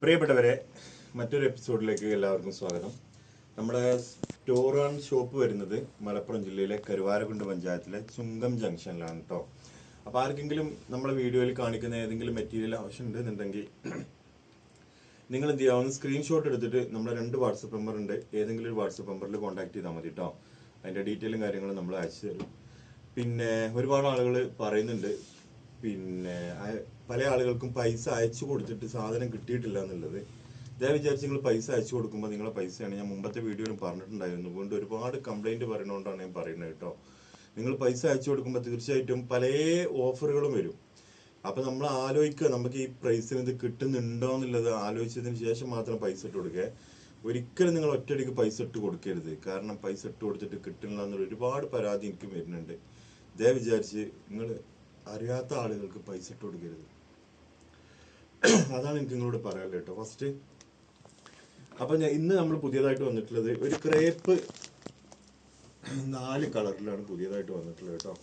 പ്രിയപ്പെട്ടവരെ, മറ്റൊരു എപ്പിസോഡിലേക്ക് എല്ലാവർക്കും സ്വാഗതം. നമ്മുടെ സ്റ്റോർ ആൻഡ് ഷോപ്പ് വരുന്നത് മലപ്പുറം ജില്ലയിലെ കരുവാരക്കുണ്ട് പഞ്ചായത്തിലെ ചുങ്കം ജംഗ്ഷനിലാണ് കേട്ടോ. അപ്പോൾ ആർക്കെങ്കിലും നമ്മളെ വീഡിയോയിൽ കാണിക്കുന്ന ഏതെങ്കിലും മെറ്റീരിയൽ ആവശ്യമുണ്ടെന്നുണ്ടെങ്കിൽ നിങ്ങൾ എന്ത് ചെയ്യാവുന്ന സ്ക്രീൻഷോട്ട് എടുത്തിട്ട് നമ്മുടെ 2 വാട്സപ്പ് നമ്പർ ഉണ്ട്, ഏതെങ്കിലും ഒരു വാട്സപ്പ് നമ്പറിൽ കോൺടാക്ട് ചെയ്താൽ മതി കേട്ടോ. അതിൻ്റെ ഡീറ്റെയിലും കാര്യങ്ങളും നമ്മൾ അയച്ചു തരും. പിന്നെ ഒരുപാട് ആളുകൾ പറയുന്നുണ്ട്, പിന്നെ പല ആളുകൾക്കും പൈസ അയച്ചു കൊടുത്തിട്ട് സാധനം കിട്ടിയിട്ടില്ല എന്നുള്ളത്. ഞാൻ വിചാരിച്ച് നിങ്ങൾ പൈസ അയച്ചു കൊടുക്കുമ്പോൾ നിങ്ങളെ പൈസയാണ്, ഞാൻ മുമ്പത്തെ വീഡിയോയിലും പറഞ്ഞിട്ടുണ്ടായിരുന്നു. വീണ്ടും ഒരുപാട് കംപ്ലൈൻറ്റ് പറയുന്നതുകൊണ്ടാണ് ഞാൻ പറയുന്നത് കേട്ടോ. നിങ്ങൾ പൈസ അയച്ചു കൊടുക്കുമ്പോൾ തീർച്ചയായിട്ടും പല ഓഫറുകളും വരും. അപ്പം നമ്മൾ ആലോചിക്കുക, നമുക്ക് ഈ പ്രൈസിന് ഇത് കിട്ടുന്നുണ്ടോ എന്നുള്ളത് ആലോചിച്ചതിന് ശേഷം മാത്രം പൈസ ഇട്ട് കൊടുക്കുക. ഒരിക്കലും നിങ്ങൾ ഒറ്റയടിക്ക് പൈസ ഇട്ട് കൊടുക്കരുത്. കാരണം പൈസ ഇട്ട് കൊടുത്തിട്ട് കിട്ടില്ല എന്നുള്ള ഒരുപാട് പരാതി എനിക്ക് വരുന്നുണ്ട്. ഇതേ വിചാരിച്ച് നിങ്ങൾ അറിയാത്ത ആളുകൾക്ക് പൈസ ഇട്ട് കൊടുക്കരുത്. അതാണ് എനിക്ക് നിങ്ങളോട് പറയാനുള്ളത് കേട്ടോ. ഫസ്റ്റ് അപ്പം ഇന്ന് നമ്മൾ പുതിയതായിട്ട് വന്നിട്ടുള്ളത് ഒരു ക്രേപ്പ് 4 കളറിലാണ് പുതിയതായിട്ട് വന്നിട്ടുള്ളത് കേട്ടോ.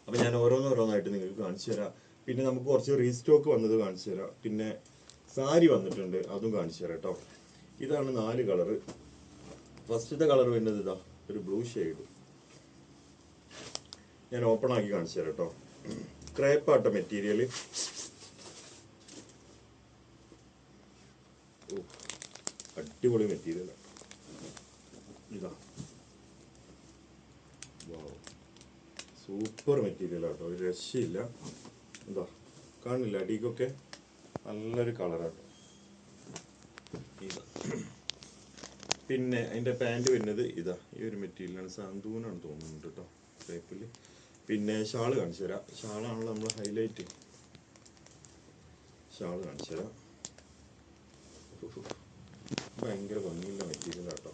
അപ്പം ഞാൻ ഓരോന്നായിട്ട് നിങ്ങൾക്ക് കാണിച്ചു തരാം. പിന്നെ നമുക്ക് കുറച്ച് റീസ്റ്റോക്ക് വന്നത് കാണിച്ചു തരാം. പിന്നെ സാരി വന്നിട്ടുണ്ട്, അതും കാണിച്ചു തരാം കേട്ടോ. ഇതാണ് 4 കളറ്. ഫസ്റ്റത്തെ കളർ വരുന്നത് ഇതാ, ഒരു ബ്ലൂ ഷെയ്ഡ്. ഞാൻ ഓപ്പൺ ആക്കി കാണിച്ചു തരാം കേട്ടോ. ക്രേപ്പാട്ട മെറ്റീരിയൽ. അടിപൊളി മെറ്റീരിയൽ ഇതാ, സൂപ്പർ മെറ്റീരിയൽ ആട്ടോ, ഒരു രക്ഷയില്ല. എന്താ കാണില്ല, അടിക്കൊക്കെ നല്ലൊരു കളറാട്ടോ ഇതാ. പിന്നെ അതിൻ്റെ പാൻറ് വരുന്നത് ഇതാ, ഈ ഒരു മെറ്റീരിയലാണ്, സാന്തൂനാണ് തോന്നുന്നുണ്ട് കേട്ടോ ക്രേപ്പിൽ. പിന്നെ ഷാള് കാണിച്ചു തരാം. ഷാളാണല്ലോ നമ്മൾ ഹൈലൈറ്റ്. ഷാള് കാണിച്ചു തരാം. ഭയങ്കര ഭംഗിയുള്ള മെറ്റീരിയൽ കേട്ടോ.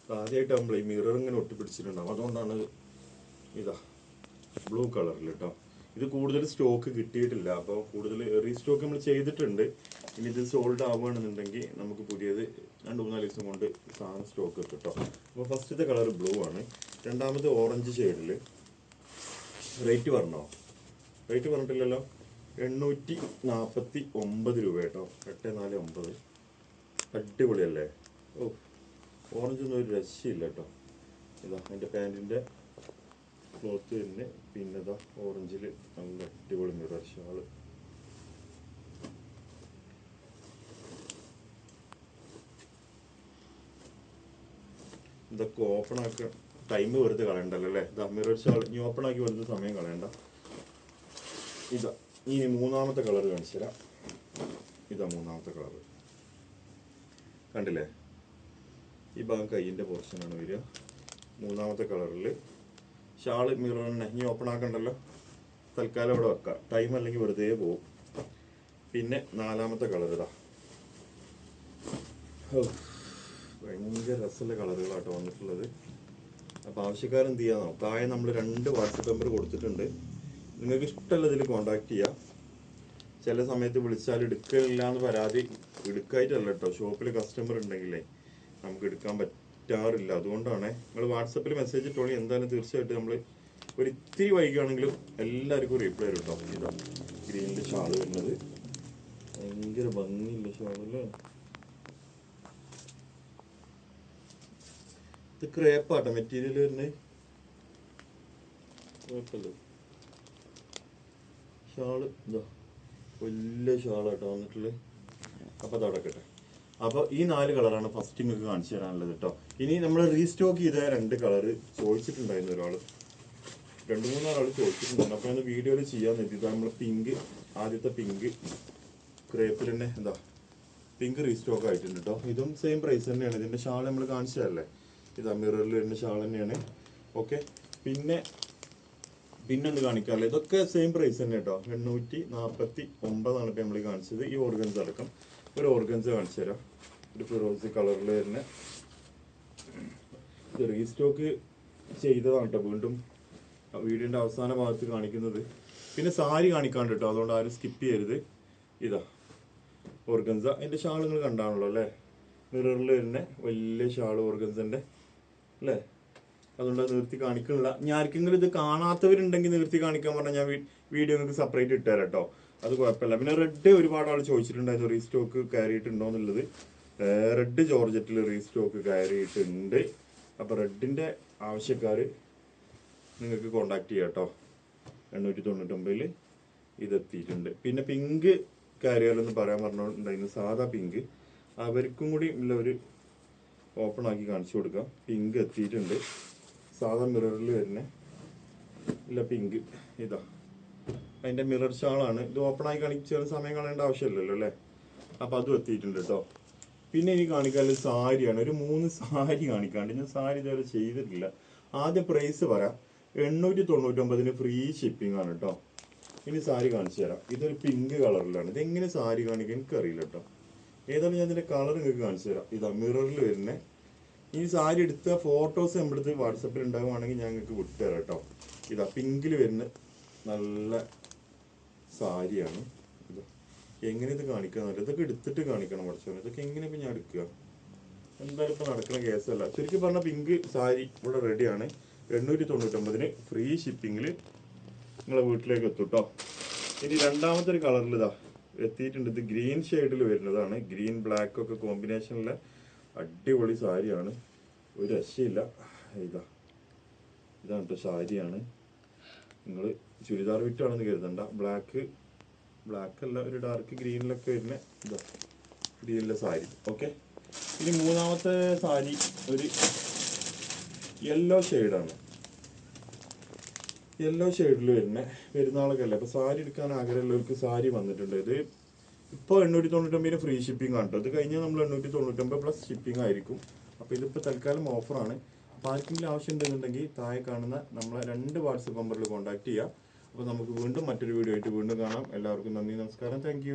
ആദ്യമായിട്ട് നമ്മൾ ഈ മിറർ ഇങ്ങനെ ഒട്ടിപ്പിടിച്ചിട്ടുണ്ടാവും, അതുകൊണ്ടാണ്. ഇതാ ബ്ലൂ കളറിൽ കേട്ടോ. ഇത് കൂടുതൽ സ്റ്റോക്ക് കിട്ടിയിട്ടില്ല, അപ്പോൾ കൂടുതൽ റീസ്റ്റോക്ക് നമ്മൾ ചെയ്തിട്ടുണ്ട്. ഇനി ഇത് സോൾഡ് ആവുകയാണെന്നുണ്ടെങ്കിൽ നമുക്ക് പുതിയത് 2-3 ദിവസം കൊണ്ട് സാധനം സ്റ്റോക്ക് കിട്ടും കേട്ടോ. അപ്പോൾ ഫസ്റ്റത്തെ കളർ ബ്ലൂ ആണ്. രണ്ടാമത് ഓറഞ്ച് ഷെയ്ഡിൽ. റേറ്റ് പറഞ്ഞോ? റേറ്റ് പറഞ്ഞിട്ടില്ലല്ലോ. 849 രൂപ കേട്ടോ. 849. അടിപൊളിയല്ലേ? ഓ, ഓറഞ്ചൊന്നും ഒരു രക്ഷയില്ല കേട്ടോ. ഇതാ അതിൻ്റെ പാൻറ്റിൻ്റെ ക്ലോത്ത് തന്നെ. പിന്നെ ഇതാ ഓറഞ്ചിൽ നല്ല അടിപൊളി മിറർ ഷാള്. ഇതൊക്കെ ഓപ്പൺ ആക്കുക, ടൈം വെറുതെ കളയണ്ടല്ലോ അല്ലേ. ഇതാ മിറർ ഷാൾ ഇനി ഓപ്പൺ ആക്കി വെറുതെ സമയം കളയണ്ട. ഇതാ ഇനി മൂന്നാമത്തെ കളർ കാണിച്ചു തരാം. ഇതാ മൂന്നാമത്തെ കളർ കണ്ടില്ലേ? ഈ ഭാഗം കയ്യിൻ്റെ പോർഷനാണ് വരിക. മൂന്നാമത്തെ കളറിൽ ഷാള് മിറർ തന്നെ. ഇനി ഓപ്പൺ ആക്കണ്ടല്ലോ, തൽക്കാലം ഇവിടെ വെക്കാം, ടൈം അല്ലെങ്കിൽ വെറുതെ പോവും. പിന്നെ നാലാമത്തെ കളർ ഇതാ, ഭയങ്കര രസമുള്ള കളറുകളാട്ടോ വന്നിട്ടുള്ളത്. അപ്പോൾ ആവശ്യക്കാരെന്ത് ചെയ്യാന്നോ, താഴെ നമ്മൾ 2 വാട്സപ്പ് നമ്പർ കൊടുത്തിട്ടുണ്ട്. നിങ്ങൾക്ക് ഇഷ്ടമുള്ളതിൽ കോൺടാക്ട് ചെയ്യാം. ചില സമയത്ത് വിളിച്ചാൽ എടുക്കില്ല എന്ന് പരാതി, എടുക്കായിട്ടല്ല കേട്ടോ, ഷോപ്പിൽ കസ്റ്റമർ ഉണ്ടെങ്കിലേ നമുക്ക് എടുക്കാൻ പറ്റാറില്ല. അതുകൊണ്ടാണ് നിങ്ങൾ വാട്സപ്പിൽ മെസ്സേജ് ഇട്ടോളി. എന്തായാലും തീർച്ചയായിട്ടും നമ്മൾ ഒരു ഇത്തിരി വൈകുകയാണെങ്കിലും എല്ലാവർക്കും റീപ്ലൈ തരും കേട്ടോ. ഇതാ ഗ്രീനിൽ ഷാള് വരുന്നത്, ഭയങ്കര ഭംഗിയില്ല ഷാളല്ലേ. ഇത് ക്രേപ്പാട്ടോ മെറ്റീരിയൽ വരുന്നത്, കുഴപ്പമില്ല. ഷാള് ഇതാ വലിയ ഷാളാട്ടോ വന്നിട്ടുള്ളത്. അപ്പോൾ അതടക്കട്ടെ. അപ്പോൾ ഈ 4 കളറാണ് ഫസ്റ്റ് നിങ്ങൾക്ക് കാണിച്ചു തരാനുള്ളത് കേട്ടോ. ഇനി നമ്മൾ റീസ്റ്റോക്ക് ചെയ്ത 2 കളറ് ചോദിച്ചിട്ടുണ്ടായിരുന്നു ഒരാൾ, 2-3 ആൾ ചോദിച്ചിട്ടുണ്ടായിരുന്നു. അപ്പോൾ ഞാൻ വീഡിയോയിൽ ചെയ്യാൻ പറ്റി. ഇതാ നമ്മൾ പിങ്ക്, ആദ്യത്തെ പിങ്ക് ക്രേപ്പിൽ തന്നെ എന്താ പിങ്ക് റീസ്റ്റോക്ക് ആയിട്ടുണ്ട് കേട്ടോ. ഇതും സെയിം പ്രൈസ് തന്നെയാണ്. ഇതിൻ്റെ ഷാൾ നമ്മൾ കാണിച്ചതല്ലേ, ഇതാ മിററിൽ വരുന്ന ഷാൾ തന്നെയാണ്. ഓക്കെ, പിന്നെ ഒന്ന് കാണിക്കാമല്ലോ. ഇതൊക്കെ സെയിം പ്രൈസ് തന്നെ കേട്ടോ. 849 ഇപ്പം നമ്മൾ കാണിച്ചത്. ഈ ഓർഗൻസ് അടക്കം ഒരു ഓർഗൻസ് കാണിച്ചു തരാം. ഒരു ഫിറോസി കളറിൽ തന്നെ ഇത് റീസ്റ്റോക്ക് ചെയ്തതാണ് കേട്ടോ. വീണ്ടും വീഡിയോൻ്റെ അവസാന ഭാഗത്ത് കാണിക്കുന്നത്. പിന്നെ സാരി കാണിക്കാണ്ട് കേട്ടോ, അതുകൊണ്ട് ആരും സ്കിപ്പ് ചെയ്യരുത്. ഇതാ ഓർഗൻസ. അതിൻ്റെ ഷാൾ നിങ്ങൾ കണ്ടാണല്ലോ അല്ലേ, മിററിൽ തന്നെ വലിയ ഷാൾ ഓർഗൻസിൻ്റെ അല്ലേ. അതുകൊണ്ട് അത് നിർത്തി കാണിക്കണില്ല. ഇനി ആർക്കെങ്കിലും ഇത് കാണാത്തവരുണ്ടെങ്കിൽ നിർത്തി കാണിക്കാൻ പറഞ്ഞാൽ ഞാൻ വീഡിയോ നിങ്ങൾക്ക് സെപ്പറേറ്റ് ഇട്ടുതരാം കേട്ടോ. അത് കുഴപ്പമില്ല. പിന്നെ റെഡ് ഒരുപാട് ആൾ ചോദിച്ചിട്ടുണ്ടായിരുന്നു റീസ്റ്റോക്ക് കയറിയിട്ടുണ്ടോ എന്നുള്ളത്. റെഡ് ജോർജറ്റിൽ റീസ്റ്റോക്ക് കയറിയിട്ടുണ്ട്. അപ്പോൾ റെഡിൻ്റെ ആവശ്യക്കാർ നിങ്ങൾക്ക് കോണ്ടാക്ട് ചെയ്യാം കേട്ടോ. 899 ഇതെത്തിയിട്ടുണ്ട്. പിന്നെ പിങ്ക് കയറിയാലൊന്ന് പറയാൻ പറഞ്ഞിട്ടുണ്ടായിരുന്നു, സാധാ പിങ്ക്. അവർക്കും കൂടി ഉള്ള ഒരു ഓപ്പൺ ആക്കി കാണിച്ചു കൊടുക്കാം. പിങ്ക് എത്തിയിട്ടുണ്ട്. സാധാ മിററിൽ വരുന്ന ഇല്ല പിങ്ക് ഇതാ, അതിൻ്റെ മിറർ ഷാളാണ്. ഇത് ഓപ്പൺ ആയി കാണിച്ചാൽ സമയം കളയേണ്ട ആവശ്യമില്ലല്ലോ അല്ലേ. അപ്പോൾ അതും എത്തിയിട്ടുണ്ട് കേട്ടോ. പിന്നെ ഇനി കാണിക്കാനുള്ള സാരിയാണ്. ഒരു 3 സാരി കാണിക്കാണ്ട്. ഞാൻ സാരി ഇതുവരെ ചെയ്തിട്ടില്ല. ആദ്യം പ്രൈസ് പറയാം. 899 ഫ്രീ ഷിപ്പിംഗ് ആണ് കേട്ടോ. ഇനി സാരി കാണിച്ചു തരാം. ഇതൊരു പിങ്ക് കളറിലാണ്. ഇതെങ്ങനെ സാരി കാണിക്കാൻ എനിക്കറിയില്ല കേട്ടോ. ഏതായാലും ഞാൻ ഇതിൻ്റെ കളർ നിങ്ങൾക്ക് കാണിച്ചു തരാം. ഇതാ മിററിൽ വരുന്ന ഈ സാരി എടുത്ത ഫോട്ടോസ് നമ്മുടെ അടുത്ത് വാട്സപ്പിൽ ഉണ്ടാകുവാണെങ്കിൽ ഞാൻ നിങ്ങൾക്ക് വിട്ടുതരാം കേട്ടോ. ഇതാ പിങ്കിൽ വരുന്ന നല്ല സാരിയാണ്. ഇതാ എങ്ങനെ ഇത് കാണിക്കാന്നല്ല, ഇതൊക്കെ എടുത്തിട്ട് കാണിക്കണം പഠിച്ചോ. ഇതൊക്കെ എങ്ങനെ ഇപ്പം ഞാൻ എടുക്കുക? എന്തായാലും ഇപ്പം നടക്കുന്ന കേസല്ല. ശരിക്കും പറഞ്ഞാൽ പിങ്ക് സാരി ഇവിടെ റെഡിയാണ്. 899 ഫ്രീ ഷിപ്പിങ്ങിൽ നിങ്ങളെ വീട്ടിലേക്ക് എത്തും കേട്ടോ. ഇനി രണ്ടാമത്തെ ഒരു കളറിൽ ഇതാ എത്തിയിട്ടുണ്ട്. ഇത് ഗ്രീൻ ഷെയ്ഡിൽ വരുന്നതാണ്. ഗ്രീൻ ബ്ലാക്ക് ഒക്കെ കോമ്പിനേഷനിലെ അടിപൊളി സാരിയാണ്. ഒരു രക്ഷയില്ല. ഇതാണ് കേട്ടോ സാരിയാണ്. നിങ്ങൾ ചുരിദാർ വിറ്റാണെന്ന് കരുതണ്ട. ബ്ലാക്ക് അല്ല, ഒരു ഡാർക്ക് ഗ്രീനിലൊക്കെ വരുന്ന ഇതാ ഗ്രീനിലെ സാരി. ഓക്കെ. ഇനി മൂന്നാമത്തെ സാരി ഒരു യെല്ലോ ഷെയ്ഡാണ്. യെല്ലോ ഷെയ്ഡിൽ വരുന്ന പെരുന്നാളൊക്കെ അല്ലേ, അപ്പോൾ സാരി എടുക്കാൻ ആഗ്രഹമുള്ളവർക്ക് സാരി വന്നിട്ടുണ്ട്. ഇത് ഇപ്പോൾ 899 ഫ്രീ ഷിപ്പിംഗ് ആണ് കേട്ടോ. ഇത് കഴിഞ്ഞാൽ നമ്മൾ 899 പ്ലസ് ഷിപ്പിംഗ് ആയിരിക്കും. അപ്പോൾ ഇതിപ്പോൾ തൽക്കാലം ഓഫറാണ്. അപ്പോൾ ആർക്കെങ്കിലും ആവശ്യം ഉണ്ടെന്നുണ്ടെങ്കിൽ താഴെ കാണുന്ന നമ്മളെ 2 വാട്സപ്പ് നമ്പറിൽ കോൺടാക്ട് ചെയ്യുക. അപ്പോൾ നമുക്ക് വീണ്ടും മറ്റൊരു വീഡിയോ ആയിട്ട് വീണ്ടും കാണാം. എല്ലാവർക്കും നന്ദി, നമസ്കാരം, താങ്ക്